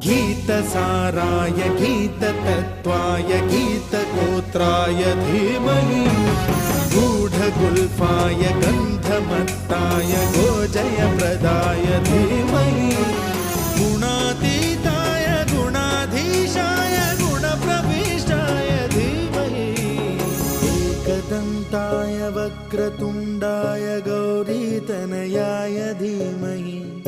गीतसाराय गीततत्त्वाय गीतगोत्राय धीमहि गूढगुल्फाय गन्धमत्ताय गोजयप्रदाय धीमहि गुणातीताय गुणाधीशाय गुणप्रविष्टाय धीमहि एकदन्ताय वक्रतुण्डाय गौरीतनयाय धीमहि